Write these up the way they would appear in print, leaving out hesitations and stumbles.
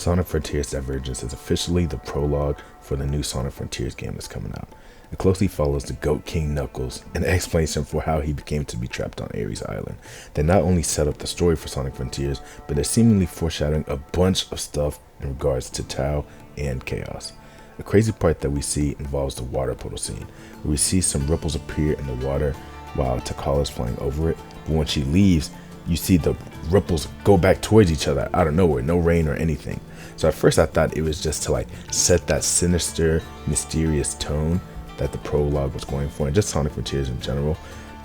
Sonic Frontiers Divergence is officially the prologue for the new Sonic Frontiers game that's coming out. It closely follows the Goat King Knuckles and explanation for how he became to be trapped on Ares Island. They not only set up the story for Sonic Frontiers, but they're seemingly foreshadowing a bunch of stuff in regards to Chao and Chaos. The crazy part that we see involves the water portal scene, where we see some ripples appear in the water while Takala's flying over it, but when she leaves, you see the ripples go back towards each other out of nowhere, no rain or anything. So at first I thought it was just to like set that sinister, mysterious tone that the prologue was going for, and just Sonic Frontiers in general,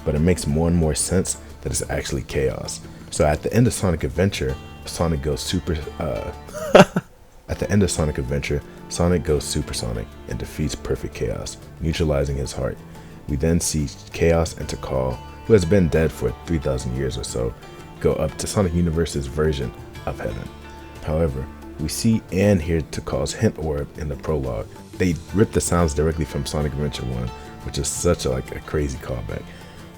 but it makes more and more sense that it's actually Chaos. So at the end of Sonic Adventure, Sonic goes At the end of Sonic Adventure, Sonic goes supersonic and defeats Perfect Chaos, neutralizing his heart. We then see Chaos and Takal, who has been dead for 3,000 years or so, go up to Sonic Universe's version of heaven. However, we see and hear Takal's hint orb in the prologue. They ripped the sounds directly from Sonic Adventure 1, which is such a crazy callback.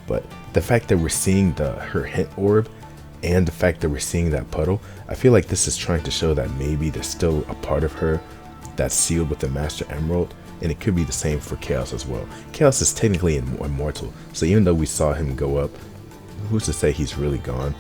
But the fact that we're seeing her hint orb and the fact that we're seeing that puddle, I feel like this is trying to show that maybe there's still a part of her that's sealed with the Master Emerald, and it could be the same for Chaos as well. Chaos is technically immortal, so even though we saw him go up, who's to say he's really gone?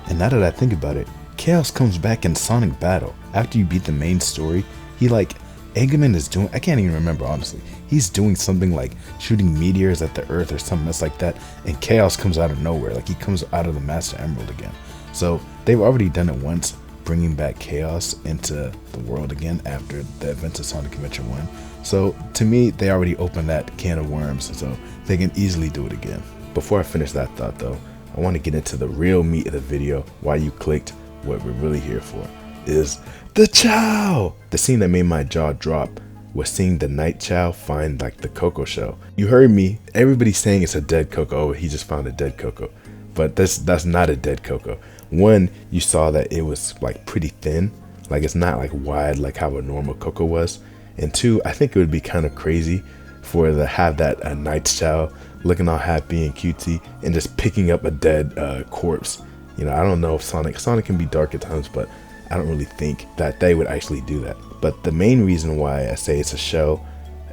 And now that I think about it, Chaos comes back in Sonic Battle. After you beat the main story, Eggman is doing, I can't even remember honestly, he's doing something like shooting meteors at the earth or something that's like that, and Chaos comes out of nowhere, like he comes out of the Master Emerald again. So they've already done it once, bringing back Chaos into the world again after the events of Sonic Adventure 1. So to me, they already opened that can of worms, so they can easily do it again. Before I finish that thought though, I want to get into the real meat of the video, why you clicked, what we're really here for, is the Chao! The scene that made my jaw drop was seeing the Night Chao find like the Koco shell. You heard me, everybody's saying it's a dead Koco, oh he just found a dead Koco. But that's not a dead Koco. One, you saw that it was like pretty thin, like it's not like wide like how a normal Koco was. And two, I think it would be kind of crazy for to have that Night Chao looking all happy and cutesy and just picking up a dead corpse. You know, I don't know if Sonic can be dark at times, but I don't really think that they would actually do that. But the main reason why I say it's a shell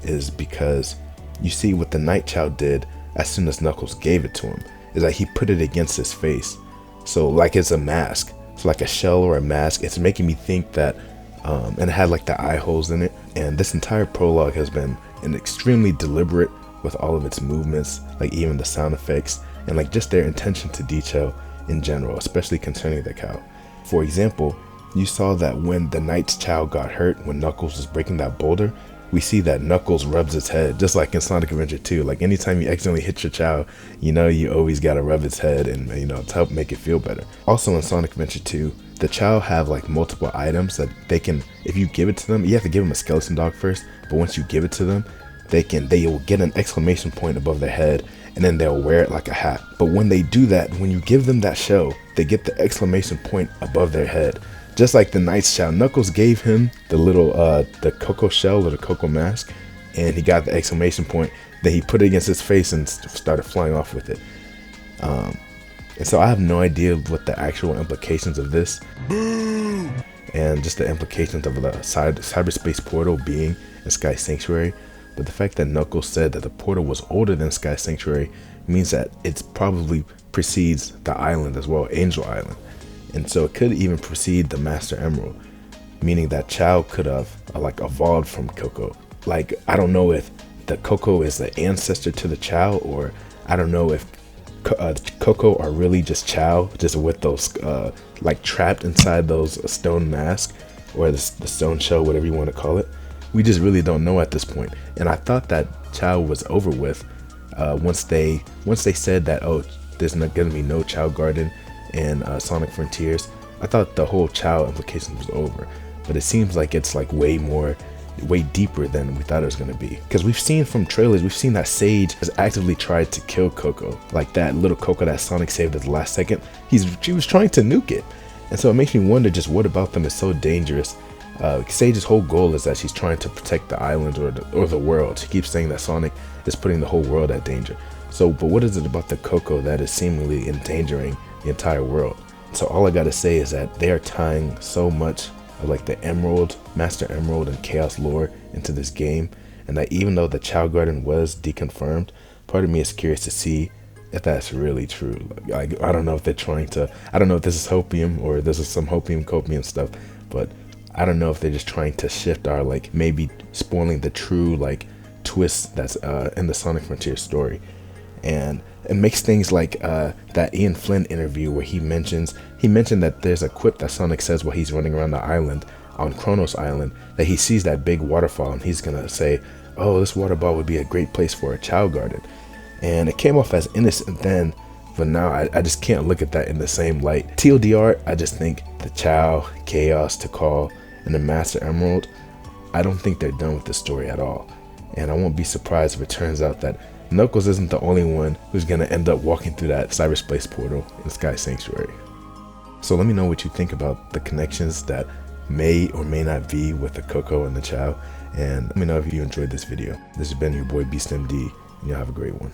is because you see what the Night Chao did as soon as Knuckles gave it to him, is like he put it against his face. So like it's a mask. So like a shell or a mask. It's making me think that, and it had like the eye holes in it. And this entire prologue has been an extremely deliberate with all of its movements, like even the sound effects, and like just their attention to detail in general, especially concerning the cow. For example, you saw that when the Night's Chao got hurt, when Knuckles was breaking that boulder, we see that Knuckles rubs its head, just like in Sonic Adventure 2. Like anytime you accidentally hit your Chao, you know you always gotta rub its head and to help make it feel better. Also in Sonic Adventure 2, the Chao have like multiple items that they can, if you give it to them, you have to give them a skeleton dog first, but once you give it to them, they will get an exclamation point above their head, and then they'll wear it like a hat. But when they do that, when you give them that shell, they get the exclamation point above their head. Just like the Night's Chao, Knuckles gave him the little, the Koco shell or the Koco mask, and he got the exclamation point. Then he put it against his face and started flying off with it. And so I have no idea what the actual implications of this, and just the implications of the cyberspace portal being in Sky Sanctuary. But the fact that Knuckles said that the portal was older than Sky Sanctuary means that it probably precedes the island as well, Angel Island. And so it could even precede the Master Emerald, meaning that Chao could have like evolved from Koco. Like, I don't know if the Koco is the ancestor to the Chao, or I don't know if Koco are really just Chao, just with those like trapped inside those stone masks, or the stone shell, whatever you want to call it. We just really don't know at this point. And I thought that Chao was over with once they said that, oh, there's not gonna be no Chao Garden in Sonic Frontiers. I thought the whole Chao implication was over, but it seems like it's like way deeper than we thought it was going to be. Because we've seen from trailers, we've seen that Sage has actively tried to kill Koco, like that little Koco that Sonic saved at the last second. She was trying to nuke it, and so it makes me wonder just what about them is so dangerous. Sage's whole goal is that she's trying to protect the island or the world. She keeps saying that Sonic is putting the whole world at danger. So, but what is it about the Koco that is seemingly endangering the entire world? So all I gotta say is that they are tying so much of like the Emerald, Master Emerald and Chaos lore into this game, and that even though the Chao Garden was deconfirmed, part of me is curious to see if that's really true. Like, I don't know if they're trying to, I don't know if this is hopium or this is some hopium copium stuff, but I don't know if they're just trying to shift our, like, maybe spoiling the true like twist that's in the Sonic Frontier story. And it makes things like that Ian Flynn interview where he mentioned that there's a quip that Sonic says while he's running around the island on Kronos Island, that he sees that big waterfall and he's gonna say, oh, this water ball would be a great place for a Chao Garden. And it came off as innocent then, but now I just can't look at that in the same light. TLDR, I just think the Chao, Chaos, Tikal, and the Master Emerald, I don't think they're done with the story at all. And I won't be surprised if it turns out that Knuckles isn't the only one who's gonna end up walking through that cyberspace portal in Sky Sanctuary. So let me know what you think about the connections that may or may not be with the Koco and the Chao, and let me know if you enjoyed this video. This has been your boy BeastMD, and y'all have a great one.